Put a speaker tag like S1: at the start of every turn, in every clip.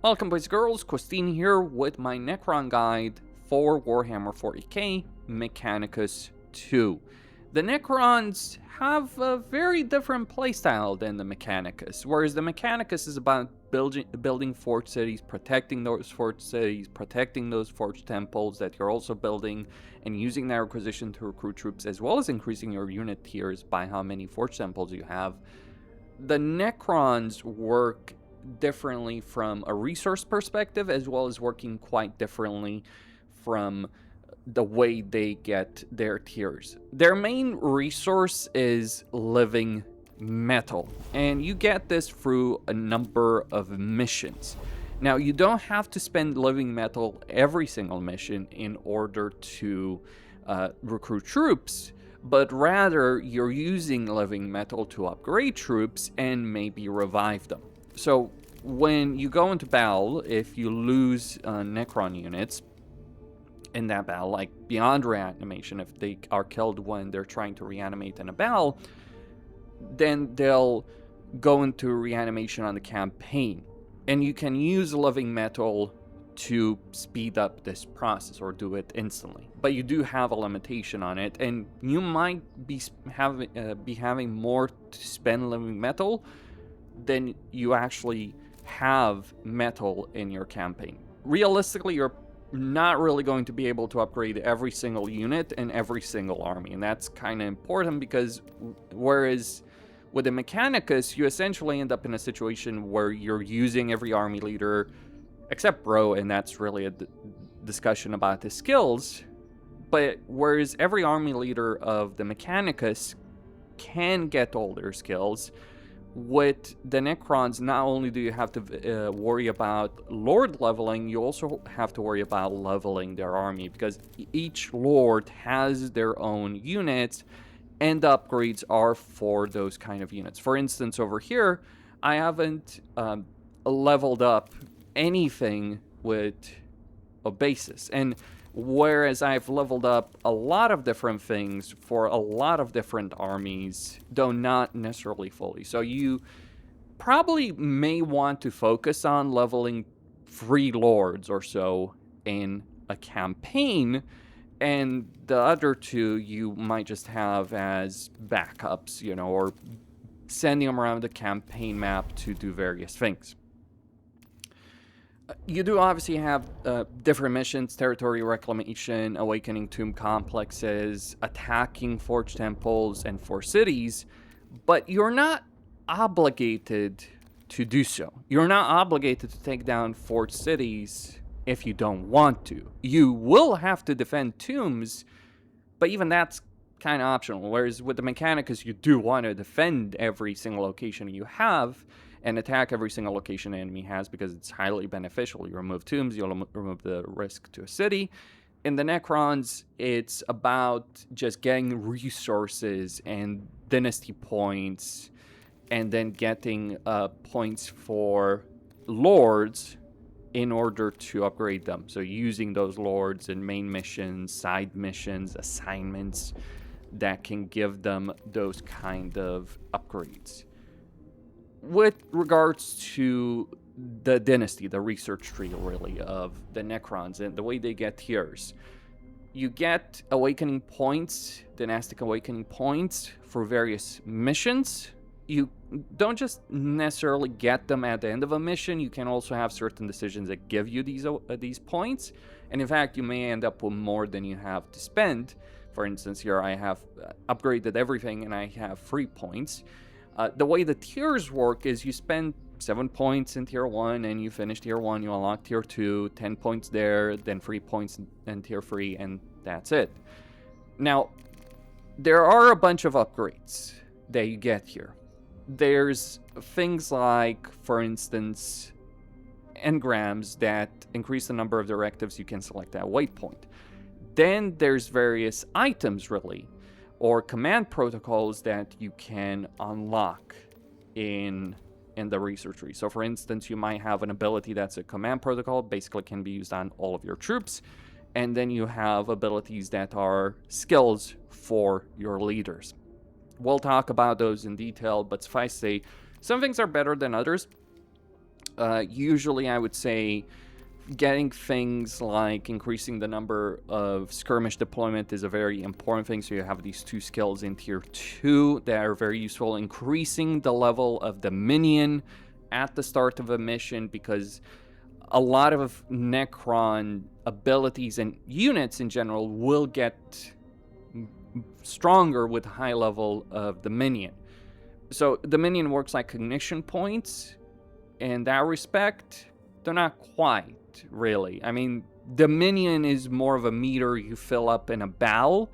S1: Welcome boys and girls, Christine here with my Necron guide for Warhammer 40K Mechanicus 2. The Necrons have a very different playstyle than the Mechanicus, whereas the Mechanicus is about building forge cities, protecting those forge cities, protecting those forge temples that you're also building, and using that acquisition to recruit troops, as well as increasing your unit tiers by how many forge temples you have. The Necrons work differently from a resource perspective, as well as working quite differently from the way they get their tiers. Their main resource is living metal, and you get this through a number of missions. Now, you don't have to spend living metal every single mission in order to recruit troops, but rather you're using living metal to upgrade troops and maybe revive them. So when you go into battle, if you lose Necron units in that battle, like beyond reanimation, if they are killed when they're trying to reanimate in a battle, then they'll go into reanimation on the campaign. And you can use living metal to speed up this process or do it instantly. But you do have a limitation on it, and you might be having more to spend living metal than you actually have metal in your campaign. Realistically, you're not really going to be able to upgrade every single unit and every single army, and that's kind of important because whereas with the Mechanicus, you essentially end up in a situation where you're using every army leader except Bro, and that's really a discussion about the skills. But whereas every army leader of the Mechanicus can get all their skills, with the Necrons, not only do you have to worry about Lord leveling, you also have to worry about leveling their army, because each Lord has their own units, and the upgrades are for those kind of units. For instance, over here, I haven't leveled up anything with a basis, and whereas I've leveled up a lot of different things for a lot of different armies, though not necessarily fully. So you probably may want to focus on leveling 3 lords or so in a campaign, and the other 2 you might just have as backups, you know, or sending them around the campaign map to do various things. You do obviously have different missions: territory reclamation, awakening tomb complexes, attacking forge temples, and forge cities, but you're not obligated to do so. You're not obligated to take down forge cities if you don't want to. You will have to defend tombs, but even that's kind of optional, whereas with the Mechanicus, you do want to defend every single location you have and attack every single location the enemy has, because it's highly beneficial. You remove tombs, you'll remove the risk to a city. In the Necrons, it's about just getting resources and dynasty points, and then getting points for lords in order to upgrade them. So using those lords in main missions, side missions, assignments that can give them those kind of upgrades. With regards to the dynasty, the research tree really of the Necrons and the way they get tiers, you get awakening points, dynastic awakening points for various missions. You don't just necessarily get them at the end of a mission. You can also have certain decisions that give you these points, and in fact you may end up with more than you have to spend. For instance, here I have upgraded everything and I have 3 points. The way the tiers work is you spend 7 points in tier 1, and you finish tier 1, you unlock tier 2, 10 points there, then 3 points in tier 3, and that's it. Now, there are a bunch of upgrades that you get here. There's things like, for instance, engrams that increase the number of directives you can select at waypoint. Then there's various items, really, or command protocols that you can unlock in the research tree. So for instance, you might have an ability that's a command protocol, basically can be used on all of your troops, and then you have abilities that are skills for your leaders. We'll talk about those in detail, but suffice to say, some things are better than others. Usually I would say getting things like increasing the number of skirmish deployment is a very important thing. So you have these 2 skills in tier 2 that are very useful. Increasing the level of the minion at the start of a mission, because a lot of Necron abilities and units in general will get stronger with high level of the minion. So the minion works like cognition points. In that respect, they're not quite, really. I mean, the minion is more of a meter you fill up in a battle,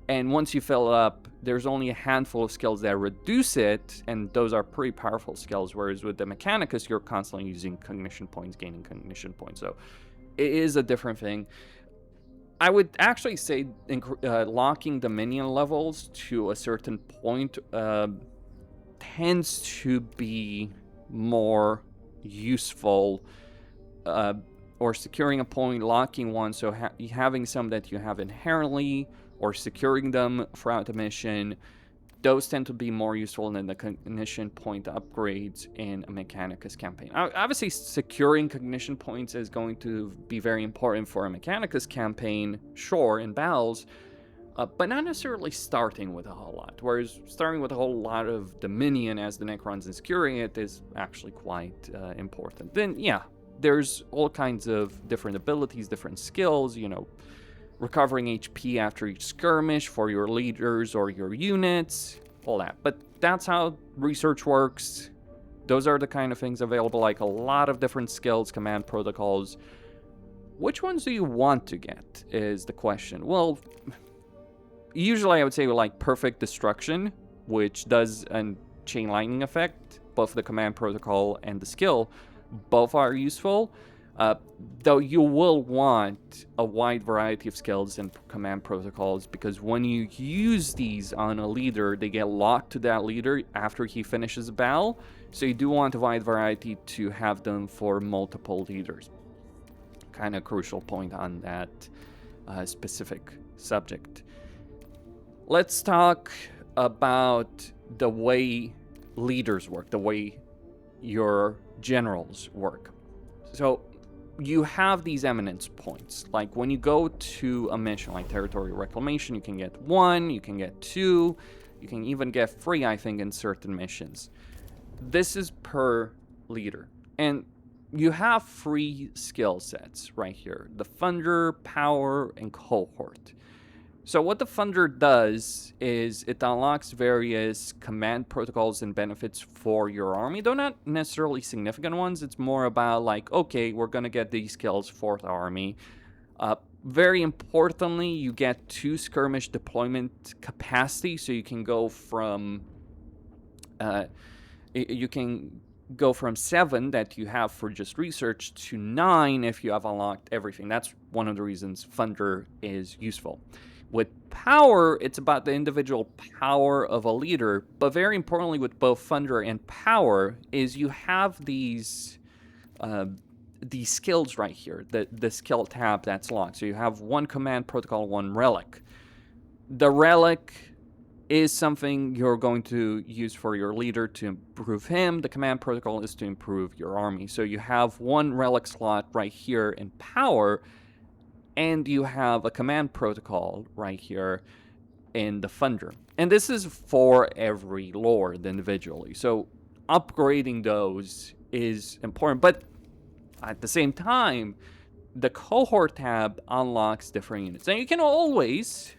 S1: and once you fill it up, there's only a handful of skills that reduce it, and those are pretty powerful skills, whereas with the Mechanicus, you're constantly using cognition points, gaining cognition points, so it is a different thing. I would actually say locking the minion levels to a certain point tends to be more useful, or securing a point, locking one, so having some that you have inherently, or securing them throughout the mission, those tend to be more useful than the cognition point upgrades in a Mechanicus campaign. Obviously, securing cognition points is going to be very important for a Mechanicus campaign, sure, in battles, but not necessarily starting with a whole lot. Whereas starting with a whole lot of the minion as the Necrons and securing it is actually quite important. Then, yeah, there's all kinds of different abilities, different skills, you know, recovering HP after each skirmish for your leaders or your units, all that. But that's how research works. Those are the kind of things available, like a lot of different skills, command protocols. Which ones do you want to get is the question. Well, usually I would say like Perfect Destruction, which does a chain lightning effect, both the command protocol and the skill. Both are useful, though you will want a wide variety of skills and command protocols, because when you use these on a leader, they get locked to that leader after he finishes a battle, so you do want a wide variety to have them for multiple leaders. Kind of crucial point on that specific subject. Let's talk about the way leaders work, the way your generals work. So you have these eminence points. Like when you go to a mission like territory reclamation, you can get 1, you can get 2, you can even get 3, I think, in certain missions. This is per leader. And you have 3 skill sets right here: the Thunder, Power, and Cohort. So what the Thunder does is it unlocks various command protocols and benefits for your army. Though not necessarily significant ones. It's more about like, okay, we're going to get these skills for the army. Very importantly, you get 2 skirmish deployment capacity. So you can go from... you can go from 7 that you have for just research to 9 if you have unlocked everything. That's one of the reasons Thunder is useful. With Power, it's about the individual power of a leader, but very importantly with both Thunder and Power is you have these skills right here, the skill tab that's locked. So you have 1 command protocol, 1 relic. The relic is something you're going to use for your leader to improve him. The command protocol is to improve your army. So you have 1 relic slot right here in Power, and you have a command protocol right here in the Thunder. And this is for every lord individually. So upgrading those is important. But at the same time, the Cohort tab unlocks different units. And you can always...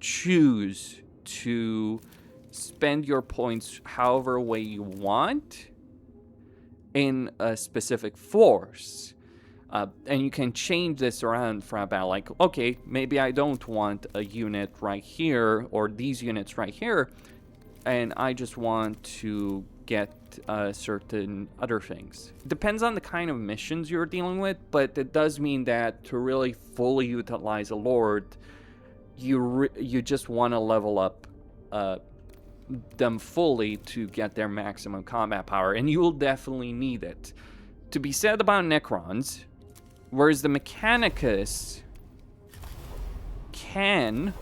S1: choose to spend your points however way you want in a specific force. And you can change this around for a battle. Like, okay, maybe I don't want a unit right here or these units right here, and I just want to get certain other things. Depends on the kind of missions you're dealing with, but it does mean that to really fully utilize a lord, you just want to level up them fully to get their maximum combat power, and you will definitely need it. To be said about Necrons, whereas the Mechanicus can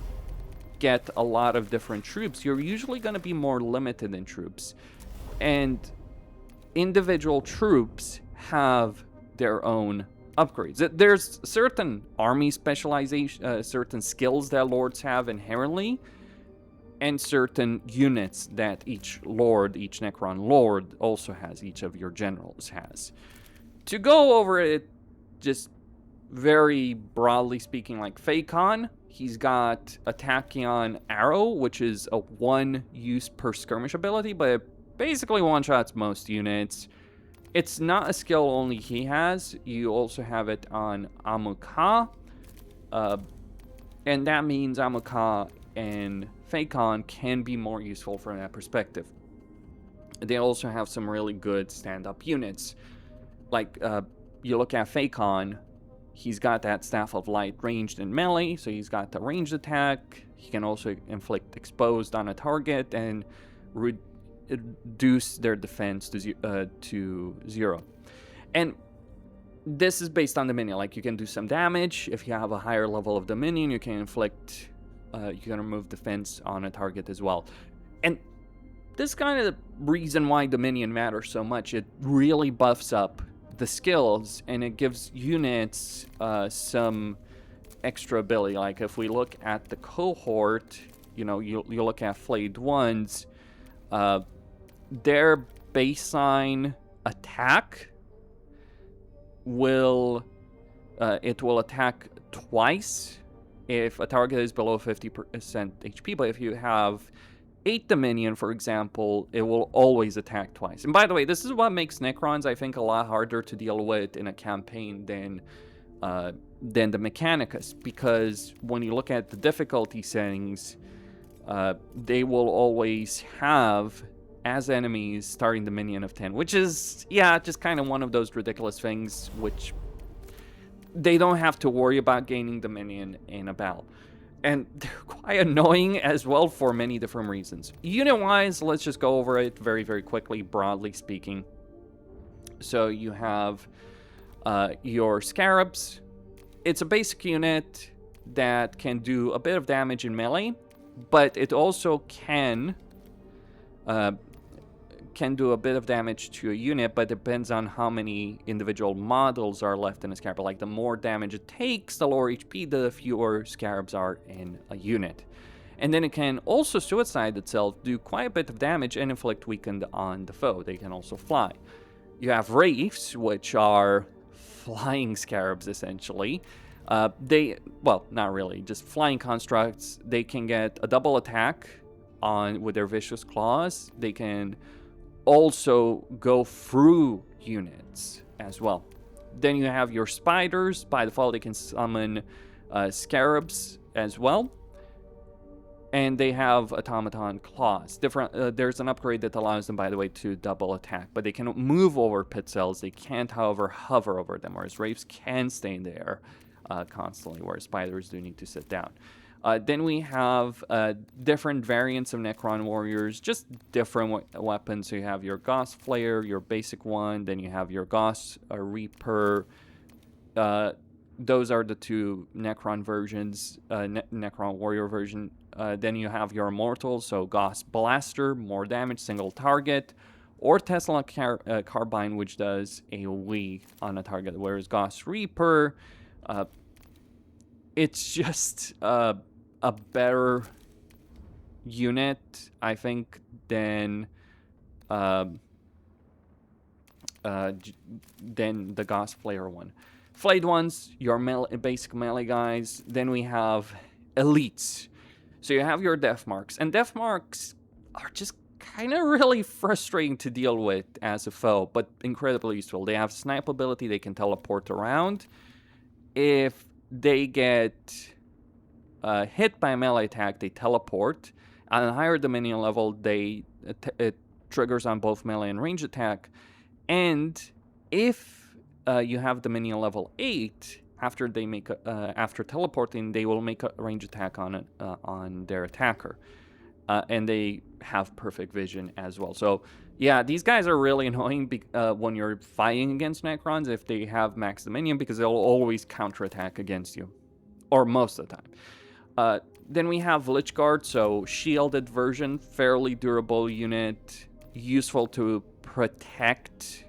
S1: get a lot of different troops, you're usually going to be more limited in troops. And individual troops have their own upgrades. There's certain army specialization, certain skills that lords have inherently, and certain units that each lord, each Necron lord also has, each of your generals has. To go over it, just very broadly speaking, like Phacon, he's got a Tachyon Arrow, which is a 1 use per skirmish ability, but it basically one-shots most units. It's not a skill only he has. You also have it on Amuka. And that means Amuka and Phacon can be more useful from that perspective. They also have some really good stand-up units. Like, you look at Phacon, he's got that Staff of Light ranged and melee, so he's got the ranged attack. He can also inflict exposed on a target and reduce their defense to 0. And this is based on Dominion. Like, you can do some damage. If you have a higher level of Dominion, you can inflict, you can remove defense on a target as well. And this is kind of the reason why Dominion matters so much. It really buffs up the skills, and it gives units some extra ability. Like, if we look at the cohort, you know, you look at Flayed Ones, their baseline attack will attack twice if a target is below 50% HP, but if you have 8 Dominion, for example, it will always attack twice. And by the way, this is what makes Necrons, I think, a lot harder to deal with in a campaign than the Mechanicus, because when you look at the difficulty settings, they will always have, as enemies, starting Dominion of 10, which is, yeah, just kind of one of those ridiculous things, which they don't have to worry about gaining Dominion in a battle. And they're quite annoying as well for many different reasons. Unit-wise, let's just go over it very, very quickly, broadly speaking. So you have your Scarabs. It's a basic unit that can do a bit of damage in melee, but it also can do a bit of damage to a unit, but depends on how many individual models are left in a Scarab. Like, the more damage it takes, the lower HP, the fewer Scarabs are in a unit. And then it can also suicide itself, do quite a bit of damage, and inflict weakened on the foe. They can also fly. You have Wraiths, which are flying Scarabs, essentially. Well, not really, just flying constructs. They can get a double attack with their Vicious Claws. They can also go through units as well. Then you have your Spiders. By default, they can summon Scarabs as well. And they have Automaton Claws. There's an upgrade that allows them, by the way, to double attack. But they can move over pit cells. They can't, however, hover over them, whereas Wraiths can stay there constantly, whereas Spiders do need to sit down. Then we have different variants of Necron warriors, just different weapons. So you have your Gauss Flayer, your basic one. Then you have your Gauss Reaper. Those are the 2 Necron versions, Necron warrior version. Then you have your Immortals, so Gauss Blaster, more damage, single target. Or Tesla Carbine, which does AoE on a target, whereas Gauss Reaper, it's just a better unit, I think, than the Gauss Flayer one. Flayed Ones, your basic melee guys. Then we have Elites. So you have your Death Marks. And Death Marks are just kind of really frustrating to deal with as a foe, but incredibly useful. They have snipe ability. They can teleport around. If they get hit by a melee attack, they teleport. On a higher Dominion level, it triggers on both melee and range attack. And if you have Dominion level 8, after teleporting, they will make a range attack on their attacker. And they have perfect vision as well. So yeah, these guys are really annoying when you're fighting against Necrons if they have max Dominion, because they'll always counterattack against you, or most of the time. Then we have Lich Guard, so shielded version, fairly durable unit, useful to protect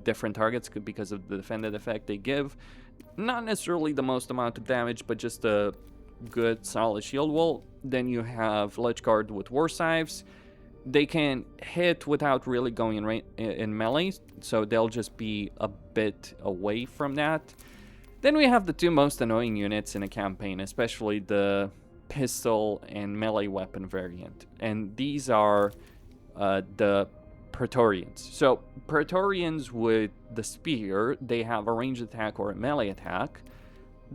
S1: different targets because of the defended effect they give. Not necessarily the most amount of damage, but just a good solid shield wall. Then you have Lich Guard with War Scythes. They can hit without really going in melee, so they'll just be a bit away from that. Then we have the two most annoying units in a campaign, especially the pistol and melee weapon variant. And these are the Praetorians. So Praetorians with the spear, they have a ranged attack or a melee attack.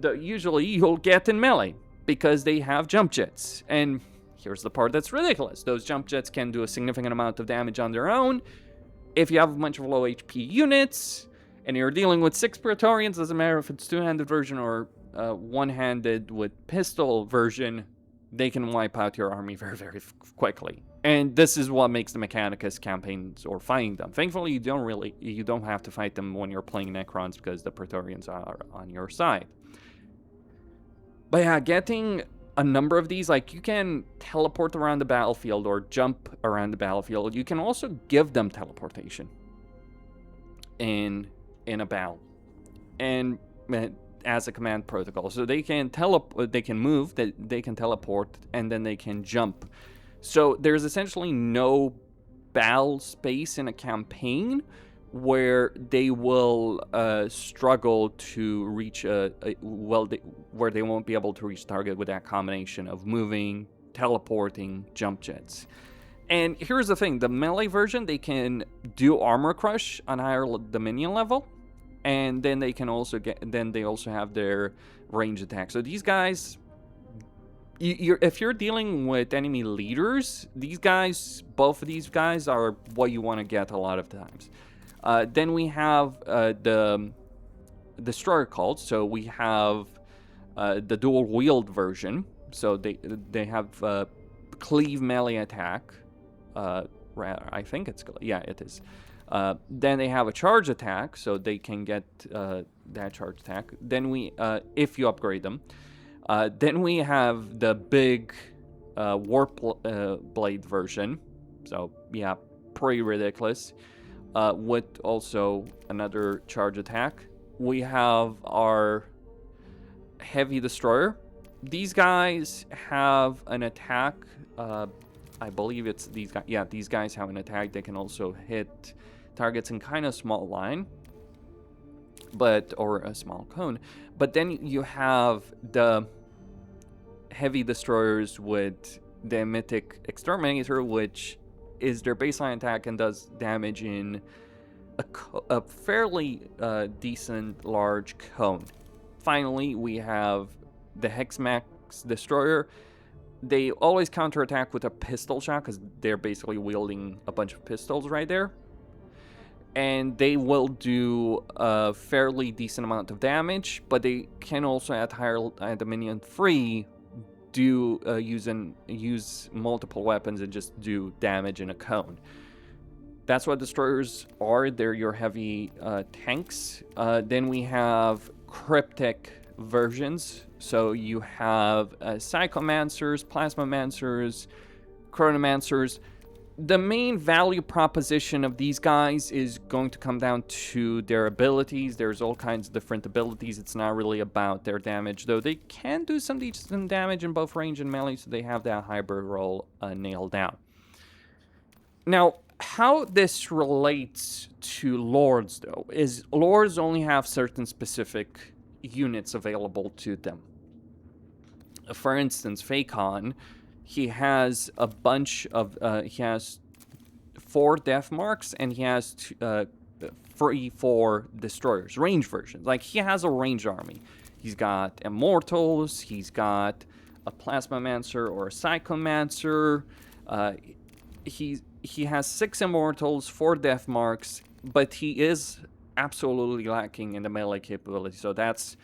S1: Usually you'll get in melee because they have jump jets. And here's the part that's ridiculous. Those jump jets can do a significant amount of damage on their own. If you have a bunch of low HP units and you're dealing with 6 Praetorians, doesn't matter if it's two-handed version or one-handed with pistol version, they can wipe out your army very, very quickly. And this is what makes the Mechanicus campaigns or fighting them. Thankfully, you don't have to fight them when you're playing Necrons because the Praetorians are on your side. But yeah, getting a number of these, like you can teleport around the battlefield or jump around the battlefield. You can also give them teleportation in a battle, and as a command protocol, so they can move, they can teleport, and then they can jump. So there's essentially no battle space in a campaign where they will struggle to reach where they won't be able to reach target with that combination of moving, teleporting, jump jets. And here's the thing: the melee version, they can do armor crush on higher Dominion level, and then they can also they also have their range attack. So these guys, if you're dealing with enemy leaders, both of these guys are what you want to get a lot of times. Then we have the Destroyer Cult. So we have the dual wield version. So they have cleave melee attack. I think it's, yeah, it is. Then they have a charge attack, so they can get that charge attack. Then if you upgrade them. Then we have the big warp blade version. So yeah, pretty ridiculous. With also another charge attack. We have our heavy destroyer. These guys have an attack. I believe it's these guys. Yeah, these guys have an attack. They can also hit targets in kind of small line, or a small cone. But then you have the heavy destroyers with the Mythic Exterminator, which is their baseline attack and does damage in a fairly decent large cone. Finally, we have the Hexmax Destroyer. They always counterattack with a pistol shot because they're basically wielding a bunch of pistols right there. And they will do a fairly decent amount of damage, but they can also at higher Dominion 3 use multiple weapons and just do damage in a cone. That's what destroyers are. They're your heavy tanks. Then we have cryptic versions. So you have Psychomancers, Plasmomancers, Chronomancers. The main value proposition of these guys is going to come down to their abilities. There's all kinds of different abilities. It's not really about their damage, though they can do some decent damage in both range and melee, so they have that hybrid role nailed down. Now, how this relates to Lords, though, is Lords only have certain specific units available to them. For instance, Phacon, he has a bunch of, he has 4 death marks, and he has 4 destroyers, range versions. Like, he has a range army. He's got Immortals, he's got a Plasmomancer or a Psychomancer. He has 6 Immortals, 4 death marks, but he is absolutely lacking in the melee capability. So that's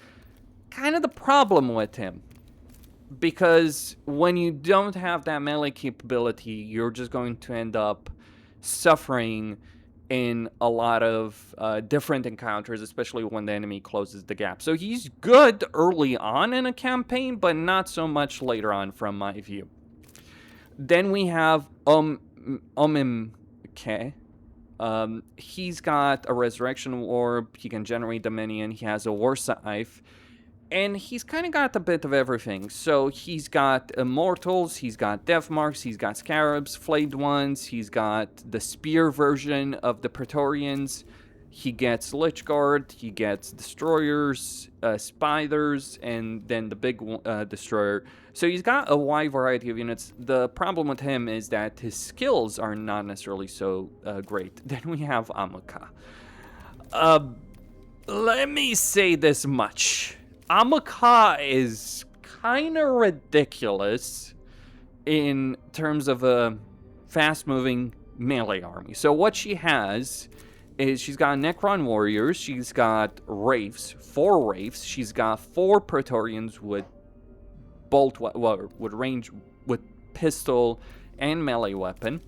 S1: kind of the problem with him. Because when you don't have that melee capability, you're just going to end up suffering in a lot of different encounters, especially when the enemy closes the gap. So he's good early on in a campaign, but not so much later on from my view. Then we have Omimke. He's got a Resurrection Orb, he can generate Dominion, he has a War Scythe, and he's kind of got a bit of everything. So he's got Immortals, he's got Death Marks, he's got Scarabs, Flayed Ones, he's got the Spear version of the Praetorians, he gets Lich Guard, he gets Destroyers, Spiders, and then the big Destroyer. So he's got a wide variety of units. The problem with him is that his skills are not necessarily so great. Then we have Amaka. Let me say this much. Amaka is kind of ridiculous in terms of a fast-moving melee army. So what she has is she's got Necron Warriors, she's got Wraiths, 4 Wraiths, she's got 4 Praetorians with with range, with pistol and melee weapon.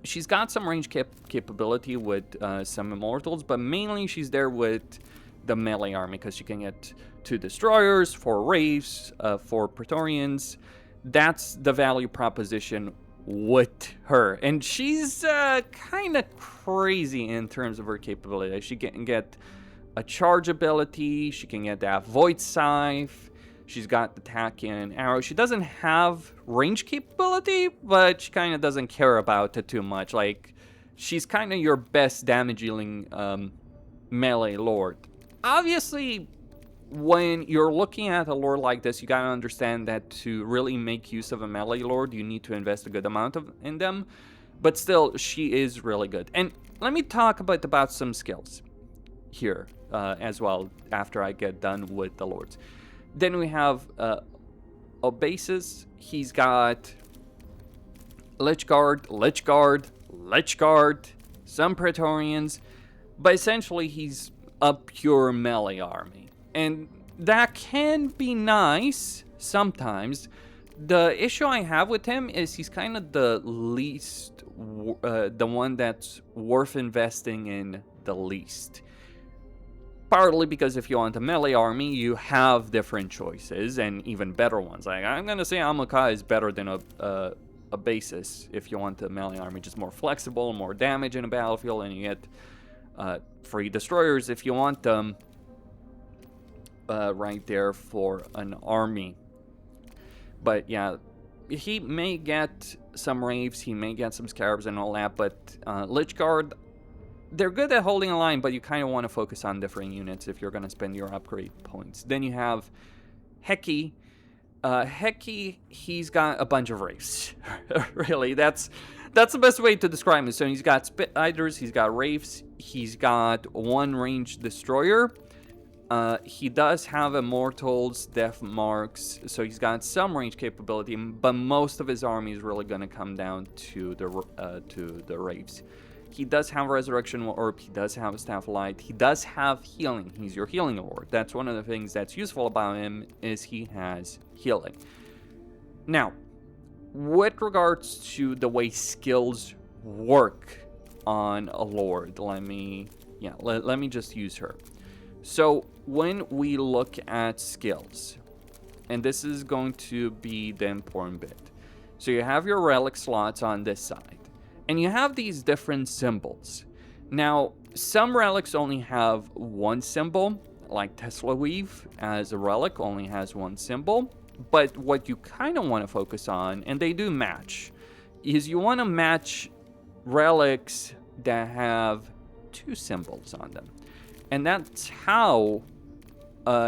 S1: She's got some range capability with some Immortals, but mainly she's there with the melee army because she can get 2 Destroyers, 4 Wraiths, 4 Praetorians. That's the value proposition with her. And she's kind of crazy in terms of her capability. She can get a charge ability, she can get that Void Scythe, she's got the attack and arrow. She doesn't have range capability, but she kind of doesn't care about it too much. Like, she's kind of your best damage dealing melee lord. Obviously, when you're looking at a lord like this, you gotta understand that to really make use of a melee lord, you need to invest a good amount in them. But still, she is really good. And let me talk about some skills here as well after I get done with the lords. Then we have Obasis. He's got Lich Guard, some Praetorians, but essentially he's a pure melee army. And that can be nice sometimes. The issue I have with him is he's kind of the least, the one that's worth investing in the least. Partly because if you want a melee army, you have different choices and even better ones. Like, I'm going to say Amaka is better than a basis if you want a melee army. Just more flexible, more damage in a battlefield, and you get 3 Destroyers if you want them right there for an army. But yeah, he may get some Wraiths, he may get some Scarabs and all that, but Lich Guard, they're good at holding a line, but you kind of want to focus on different units if you're going to spend your upgrade points. Then you have Heki. Heki, he's got a bunch of Wraiths. Really, that's the best way to describe him. So he's got Spiders, he's got Wraiths, he's got 1 ranged Destroyer. He does have Immortals, Death Marks, so he's got some range capability, but most of his army is really going to come down to the Wraiths. He does have Resurrection Orb, he does have a Staff of Light, he does have healing. He's your healing lord. That's one of the things that's useful about him, is he has healing. Now, with regards to the way skills work on a lord, let me just use her. So when we look at skills, and this is going to be the important bit. So you have your relic slots on this side, and you have these different symbols. Now, some relics only have 1 symbol, like Tesla Weave as a relic only has 1 symbol. But what you kind of want to focus on, and they do match, is you want to match relics that have 2 symbols on them. And that's how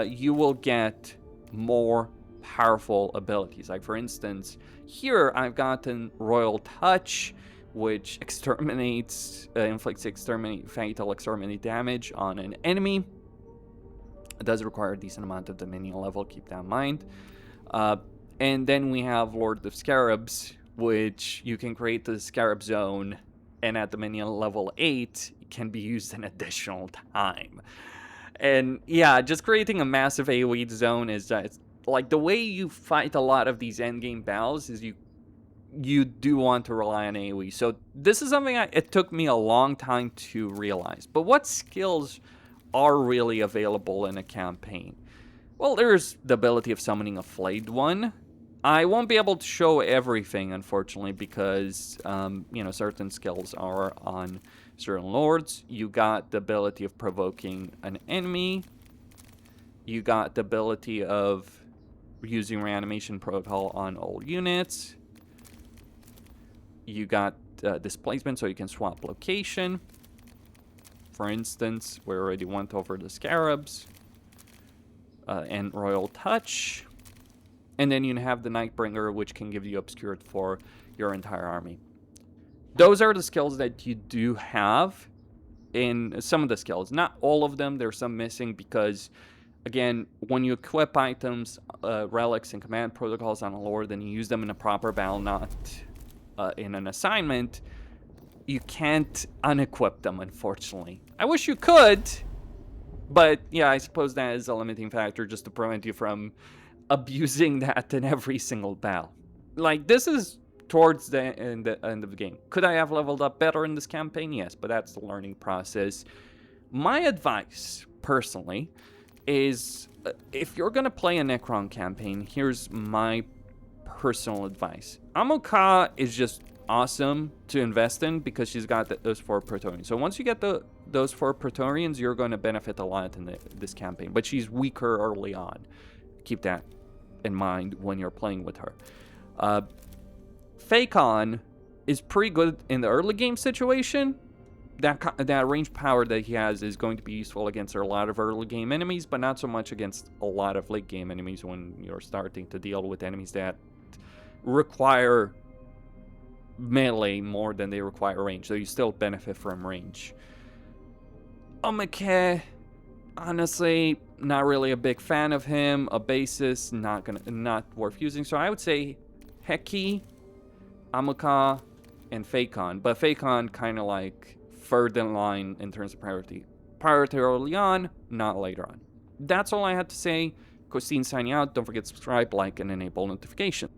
S1: you will get more powerful abilities. Like, for instance, here I've gotten Royal Touch, which exterminates, inflicts fatal exterminate damage on an enemy. It does require a decent amount of Dominion level, keep that in mind. And then we have Lord of Scarabs, which you can create the Scarab Zone, and at Dominion level 8, it can be used an additional time. And yeah, just creating a massive AoE zone is like the way you fight a lot of these endgame battles is you you do want to rely on AoE. So this is something it took me a long time to realize. But what skills are really available in a campaign? Well, there's the ability of summoning a flayed one. I won't be able to show everything, unfortunately, because, certain skills are on certain lords. You got the ability of provoking an enemy. You got the ability of using reanimation protocol on all units. You got displacement, so you can swap location. For instance, we already went over the scarabs. And Royal Touch. And then you have the Nightbringer, which can give you Obscured for your entire army. Those are the skills that you do have in some of the skills. Not all of them. There's some missing because, again, when you equip items, relics, and command protocols on a lord, and you use them in a proper battle, not in an assignment, you can't unequip them, unfortunately. I wish you could, but yeah, I suppose that is a limiting factor just to prevent you from abusing that in every single battle. Like, this is towards the end of the game. Could I have leveled up better in this campaign? Yes, but that's the learning process. My advice, personally, is if you're going to play a Necron campaign, here's my personal advice. Amoka is just awesome to invest in because she's got those 4 Praetorians. So once you get those 4 Praetorians, you're going to benefit a lot in this campaign. But she's weaker early on. Keep that in mind when you're playing with her. Phacon is pretty good in the early game situation. That range power that he has is going to be useful against a lot of early game enemies, but not so much against a lot of late game enemies when you're starting to deal with enemies that require melee more than they require range. So you still benefit from range. Omake, honestly, not really a big fan of him. A basis, not worth using. So I would say Heki, Amoka, and Phacon. But Phacon kind of like third in line in terms of priority. Priority early on, not later on. That's all I had to say. Christine signing out. Don't forget to subscribe, like, and enable notifications.